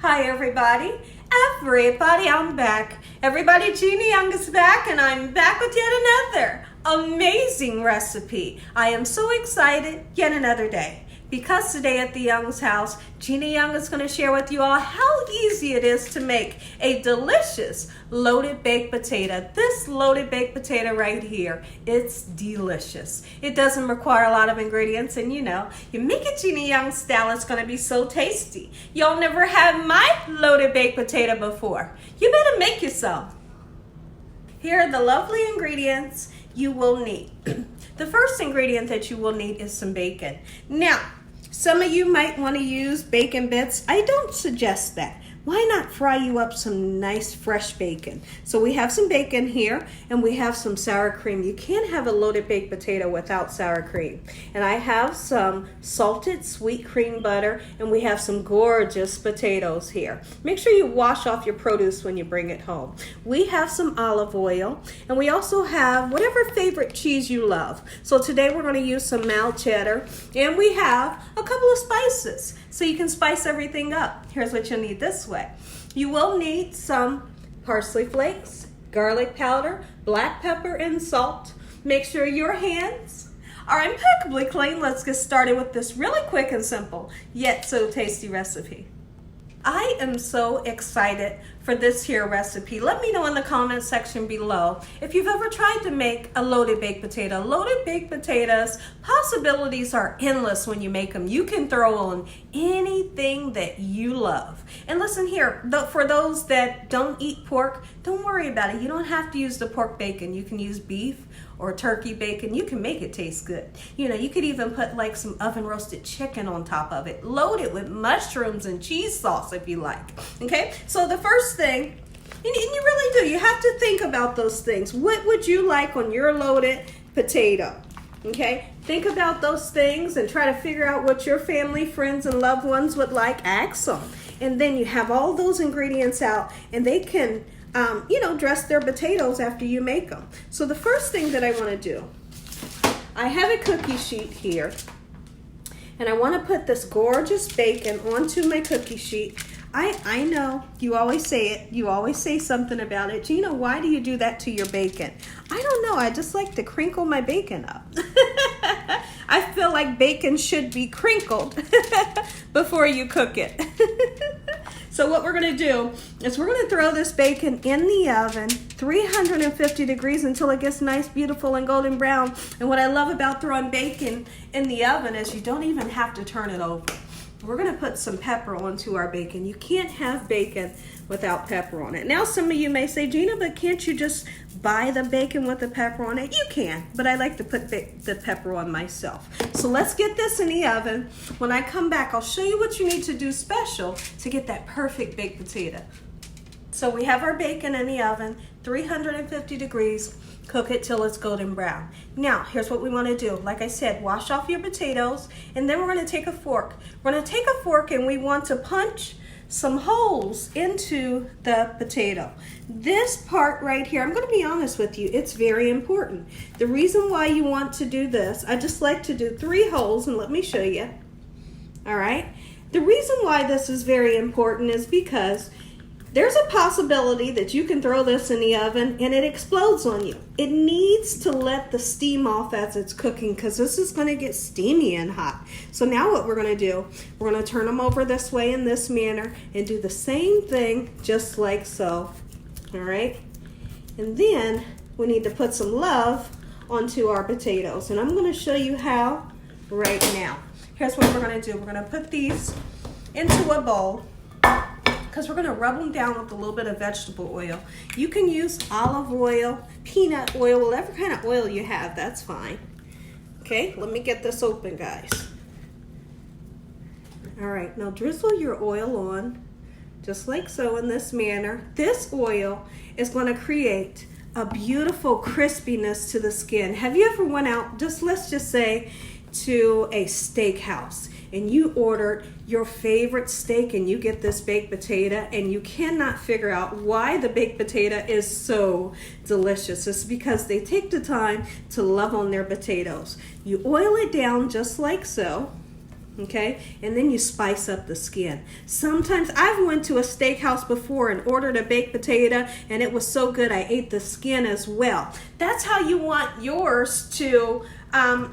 Hi everybody. I'm back. Everybody, Gina Young is back and I'm back with yet another amazing recipe. I am so excited, yet another day. Because today at the Young's house, Gina Young is going to share with you all how easy it is to make a delicious loaded baked potato. This loaded baked potato right here, it's delicious. It doesn't require a lot of ingredients, and you make it Gina Young style, it's going to be so tasty. Y'all never had my loaded baked potato before. You better make yourself. Here are the lovely ingredients you will need. The first ingredient that you will need is some bacon. Now, some of you might want to use bacon bits. I don't suggest that. Why not fry you up some nice fresh bacon? So we have some bacon here and we have some sour cream. You can't have a loaded baked potato without sour cream. And I have some salted sweet cream butter and we have some gorgeous potatoes here. Make sure you wash off your produce when you bring it home. We have some olive oil and we also have whatever favorite cheese you love. So today we're going to use some mild cheddar and we have a couple of spices so you can spice everything up. Here's what you'll need this way. You will need some parsley flakes, garlic powder, black pepper, and salt. Make sure your hands are impeccably clean. Let's get started with this really quick and simple, yet so tasty recipe. I am so excited for this here recipe. Let me know in the comment section below if you've ever tried to make a loaded baked potato. Loaded baked potatoes, possibilities are endless when you make them. You can throw on anything that you love. And listen here, for those that don't eat pork, don't worry about it. You don't have to use the pork bacon. You can use beef or turkey bacon. You can make it taste good. You could even put like some oven roasted chicken on top of it, loaded with mushrooms and cheese sauce if you like. Okay, so the first thing, and you really do, you have to think about those things. What would you like on your loaded potato? Okay, think about those things and try to figure out what your family, friends, and loved ones would like. Ask them. And then you have all those ingredients out and they can dress their potatoes after you make them. So the first thing that I want to do, I have a cookie sheet here and I want to put this gorgeous bacon onto my cookie sheet. I know you always say it, you always say something about it. Gina, why do you do that to your bacon? I don't know, I just like to crinkle my bacon up. I feel like bacon should be crinkled before you cook it. So what we're going to do is we're going to throw this bacon in the oven, 350 degrees until it gets nice, beautiful, and golden brown. And what I love about throwing bacon in the oven is you don't even have to turn it over. We're going to put some pepper onto our bacon. You can't have bacon without pepper on it. Now some of you may say, Gina, but can't you just buy the bacon with the pepper on it? You can, but I like to put the pepper on myself. So let's get this in the oven. When I come back, I'll show you what you need to do special to get that perfect baked potato. So we have our bacon in the oven, 350 degrees. Cook it till it's golden brown. Now, here's what we want to do. Like I said, wash off your potatoes, and then we're going to take a fork. We're going to take a fork and we want to punch some holes into the potato. This part right here, I'm going to be honest with you, it's very important. The reason why you want to do this, I just like to do 3 holes, and let me show you. All right. The reason why this is very important is because there's a possibility that you can throw this in the oven and it explodes on you. It needs to let the steam off as it's cooking because this is going to get steamy and hot. So now what we're going to do, we're going to turn them over this way in this manner and do the same thing just like so. All right. And then we need to put some love onto our potatoes. And I'm going to show you how right now. Here's what we're going to do. We're going to put these into a bowl, because we're going to rub them down with a little bit of vegetable oil. You can use olive oil, peanut oil, whatever kind of oil you have, that's fine. Okay, let me get this open, guys. All right, now drizzle your oil on, just like so in this manner. This oil is going to create a beautiful crispiness to the skin. Have you ever went out, let's just say, to a steakhouse and you ordered your favorite steak and you get this baked potato and you cannot figure out why the baked potato is so delicious? It's because they take the time to love on their potatoes. You oil it down just like so, Okay, and then you spice up the skin. Sometimes I've went to a steakhouse before and ordered a baked potato, and it was so good I ate the skin as well. That's how you want yours to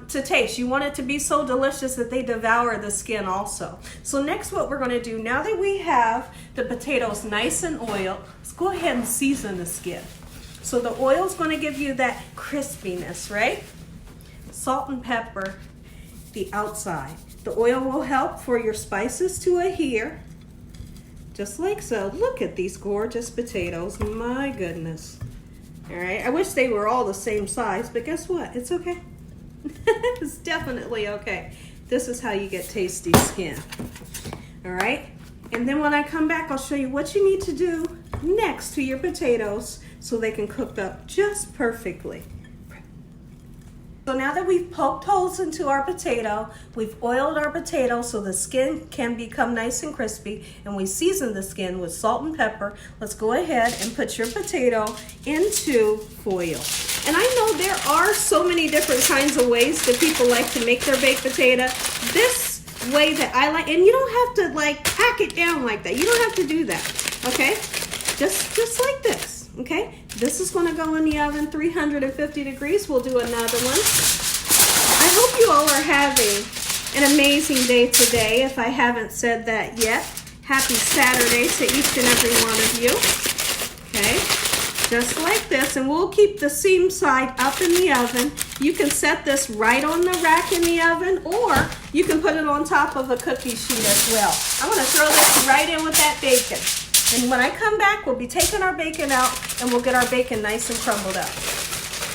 taste. You want it to be so delicious that they devour the skin also. So next, what we're going to do, now that we have the potatoes nice and oiled, let's go ahead and season the skin. So the oil is going to give you that crispiness, right? Salt and pepper, the outside. The oil will help for your spices to adhere, just like so. Look at these gorgeous potatoes, my goodness. All right, I wish they were all the same size, but guess what? It's okay. It's definitely okay. This is how you get tasty skin. All right, and then when I come back, I'll show you what you need to do next to your potatoes so they can cook up just perfectly. So now that we've poked holes into our potato, we've oiled our potato so the skin can become nice and crispy, and we season the skin with salt and pepper, let's go ahead and put your potato into foil. And I know there are so many different kinds of ways that people like to make their baked potato. This way that I like, and you don't have to like pack it down like that. You don't have to do that, okay? Just like this. Okay, this is going to go in the oven, 350 degrees. We'll do another one. I hope you all are having an amazing day today. If I haven't said that yet, happy Saturday to each and every one of you. Okay, just like this, and we'll keep the seam side up in the oven. You can set this right on the rack in the oven, or you can put it on top of a cookie sheet as well. I'm going to throw this right in with that bacon. And when I come back, we'll be taking our bacon out and we'll get our bacon nice and crumbled up.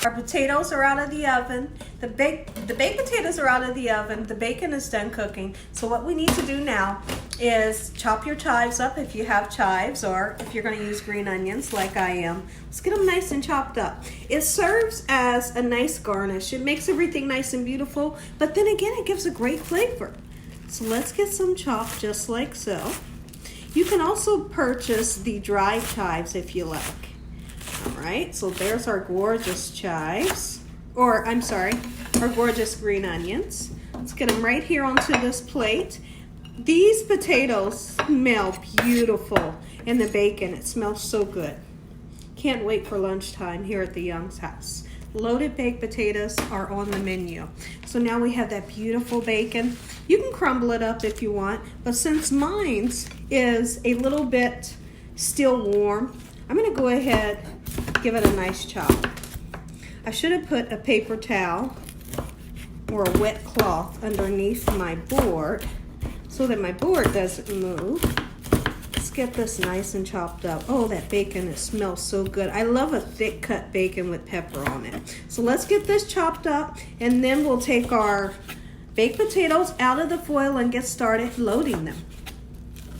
Our potatoes are out of the oven. The baked potatoes are out of the oven. The bacon is done cooking. So what we need to do now is chop your chives up if you have chives, or if you're going to use green onions like I am. Let's get them nice and chopped up. It serves as a nice garnish. It makes everything nice and beautiful, but then again, it gives a great flavor. So let's get some chopped just like so. You can also purchase the dry chives if you like. All right, so there's our gorgeous chives, or I'm sorry, our gorgeous green onions. Let's get them right here onto this plate. These potatoes smell beautiful, and the bacon, it smells so good. Can't wait for lunchtime here at the Young's house. Loaded baked potatoes are on the menu. So now we have that beautiful bacon. You can crumble it up if you want, but since mine's is a little bit still warm, I'm gonna go ahead, give it a nice chop. I should have put a paper towel or a wet cloth underneath my board so that my board doesn't move. Let's get this nice and chopped up. Oh, that bacon, it smells so good. I love a thick cut bacon with pepper on it. So let's get this chopped up, and then we'll take our baked potatoes out of the foil and get started loading them.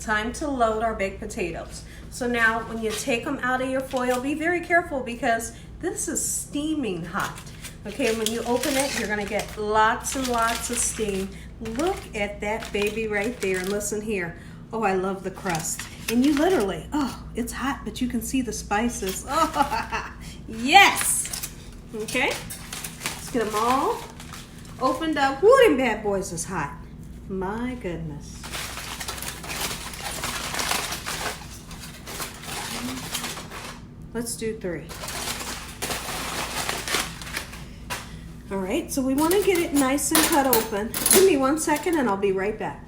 Time to load our baked potatoes. So now when you take them out of your foil, be very careful because this is steaming hot. Okay, when you open it, you're gonna get lots and lots of steam. Look at that baby right there, and listen here. Oh, I love the crust. And you literally, oh, it's hot, but you can see the spices. Oh, yes. Okay, let's get them all opened up. Woo, them bad boys is hot. My goodness. Let's do 3. All right, so we want to get it nice and cut open. Give me 1 second and I'll be right back.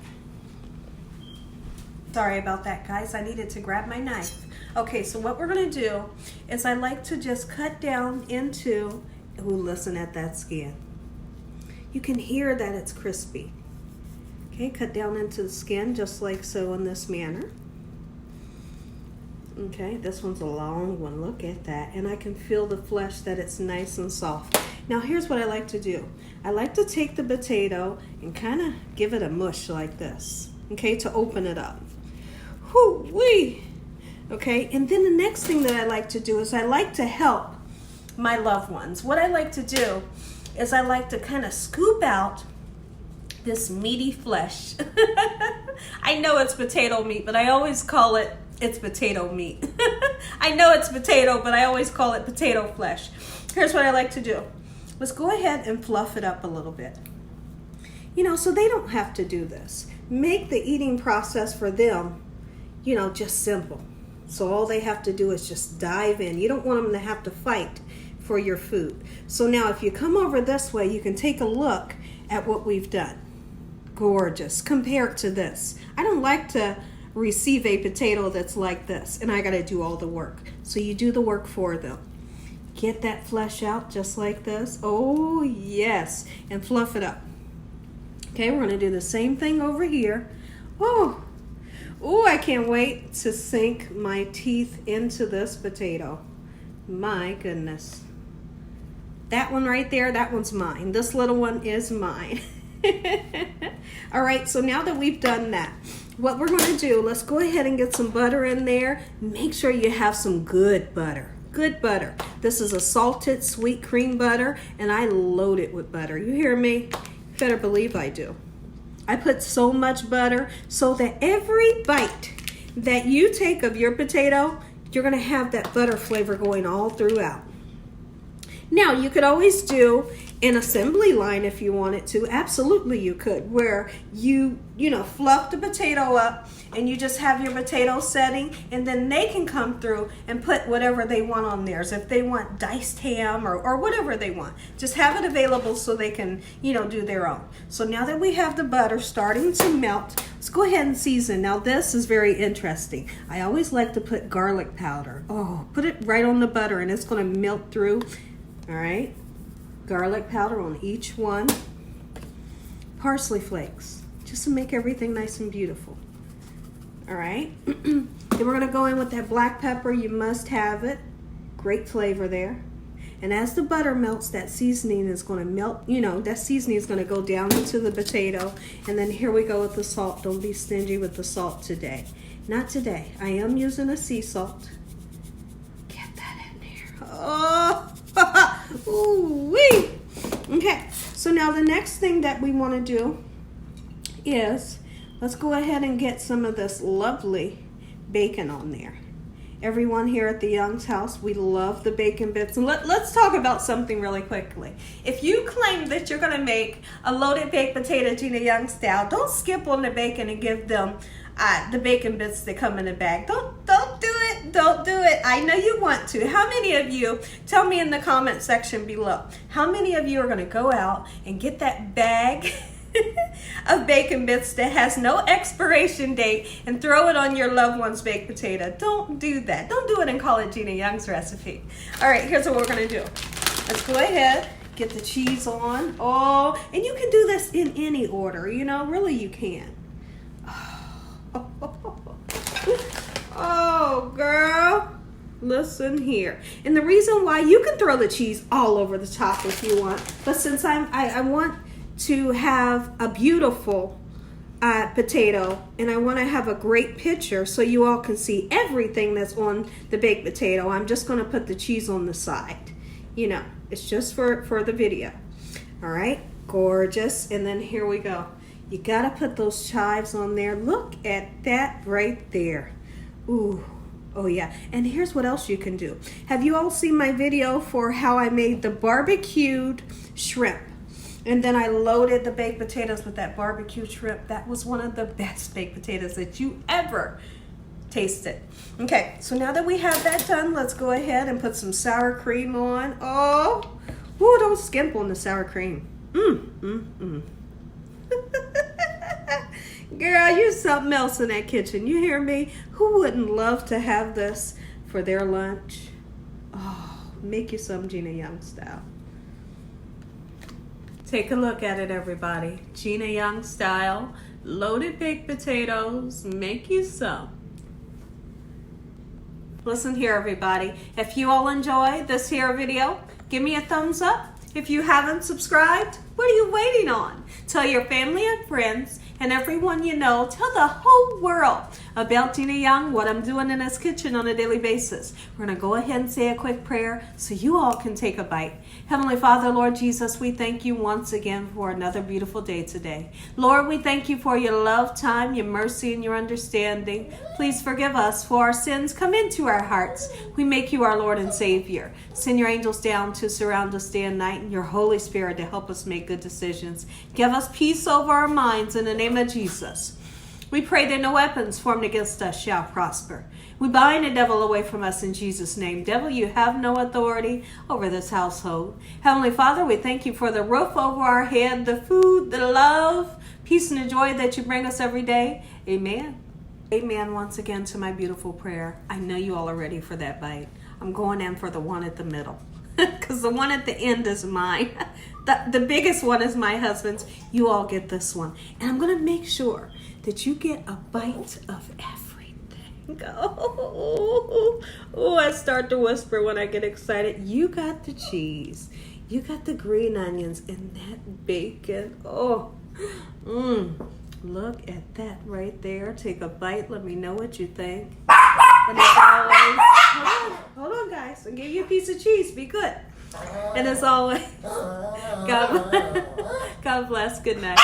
Sorry about that, guys. I needed to grab my knife. Okay, so what we're gonna do is I like to just cut down into, ooh, listen at that skin. You can hear that it's crispy. Okay, cut down into the skin just like so in this manner. Okay, this one's a long one, look at that. And I can feel the flesh that it's nice and soft. Now here's what I like to do. I like to take the potato and kind of give it a mush like this, okay, to open it up. Whoo-wee. Okay, and then the next thing that I like to do is I like to help my loved ones. What I like to do is I like to kind of scoop out this meaty flesh. I know it's potato meat, but I always call it's potato meat. I know it's potato, but I always call it potato flesh. Here's what I like to do. Let's go ahead and fluff it up a little bit. so they don't have to do this. Make the eating process for them, just simple. So all they have to do is just dive in. You don't want them to have to fight for your food. So now if you come over this way, you can take a look at what we've done. Gorgeous compared to this. I don't like to receive a potato that's like this and I got to do all the work. So you do the work for them. Get that flesh out just like this. Oh yes, and fluff it up. Okay, we're going to do the same thing over here. Oh, I can't wait to sink my teeth into this potato. My goodness. That one right there, that one's mine. This little one is mine. All right, so now that we've done that, what we're going to do, let's go ahead and get some butter in there. Make sure you have some good butter. Good butter. This is a salted sweet cream butter, and I load it with butter. You hear me? You better believe I do. I put so much butter so that every bite that you take of your potato, you're going to have that butter flavor going all throughout. Now, you could always do an assembly line if you wanted to. Absolutely you could, where you fluff the potato up and you just have your potato setting, and then they can come through and put whatever they want on theirs. If they want diced ham or whatever they want, just have it available so they can do their own. So now that we have the butter starting to melt, let's go ahead and season. Now this is very interesting. I always like to put garlic powder. Oh, put it right on the butter and it's going to melt through. All right, garlic powder on each one. Parsley flakes, just to make everything nice and beautiful. All right, then we're gonna go in with that black pepper. You must have it. Great flavor there. And as the butter melts, that seasoning is gonna melt, that seasoning is gonna go down into the potato. And then here we go with the salt. Don't be stingy with the salt today. Not today. I am using a sea salt. Get that in there. Oh. Ooh-wee. Okay, so now the next thing that we want to do is let's go ahead and get some of this lovely bacon on there. Everyone here at the Young's house, we love the bacon bits. And let's talk about something really quickly. If you claim that you're going to make a loaded baked potato Gina Young style, don't skip on the bacon and give them the bacon bits that come in the bag. Don't do it. Don't do it. I know you want to. How many of you, tell me in the comment section below, how many of you are going to go out and get that bag of bacon bits that has no expiration date and throw it on your loved one's baked potato? Don't do that. Don't do it and call it Gina Young's recipe. All right, here's what we're going to do. Let's go ahead, get the cheese on. Oh, and you can do this in any order, really you can. Oh, girl, listen here. And the reason why, you can throw the cheese all over the top if you want, but since I want to have a beautiful potato, and I want to have a great picture so you all can see everything that's on the baked potato, I'm just going to put the cheese on the side. It's just for the video. All right, gorgeous. And then here we go. You got to put those chives on there. Look at that right there. Ooh, oh yeah. And here's what else you can do. Have you all seen my video for how I made the barbecued shrimp? And then I loaded the baked potatoes with that barbecue shrimp. That was one of the best baked potatoes that you ever tasted. Okay, so now that we have that done, let's go ahead and put some sour cream on. Oh, woo, don't skimp on the sour cream. Girl, you're something else in that kitchen. You hear me? Who wouldn't love to have this for their lunch? Oh, make you some Gina Young style. Take a look at it, everybody. Gina Young style, loaded baked potatoes. Make you some. Listen here, everybody. If you all enjoy this here video, give me a thumbs up. If you haven't subscribed, what are you waiting on? Tell your family and friends and everyone you know, tell the whole world about Gina Young, what I'm doing in this kitchen on a daily basis. We're going to go ahead and say a quick prayer so you all can take a bite. Heavenly Father, Lord Jesus, we thank you once again for another beautiful day today. Lord, we thank you for your love, time, your mercy, and your understanding. Please forgive us for our sins. Come into our hearts. We make you our Lord and Savior. Send your angels down to surround us day and night, and your Holy Spirit to help us make good decisions. Give us peace over our minds in the name of Jesus. We pray that no weapons formed against us shall prosper. We bind the devil away from us in Jesus' name. Devil, you have no authority over this household. Heavenly Father, we thank you for the roof over our head, the food, the love, peace, and the joy that you bring us every day. Amen. Amen once again to my beautiful prayer. I know you all are ready for that bite. I'm going in for the one at the middle because the one at the end is mine. The biggest one is my husband's. You all get this one. And I'm going to make sure that you get a bite of everything. Oh, I start to whisper when I get excited. You got the cheese. You got the green onions and that bacon. Look at that right there. Take a bite. Let me know what you think. And as always, hold on, guys. I'll give you a piece of cheese. Be good. And as always, God bless. Good night.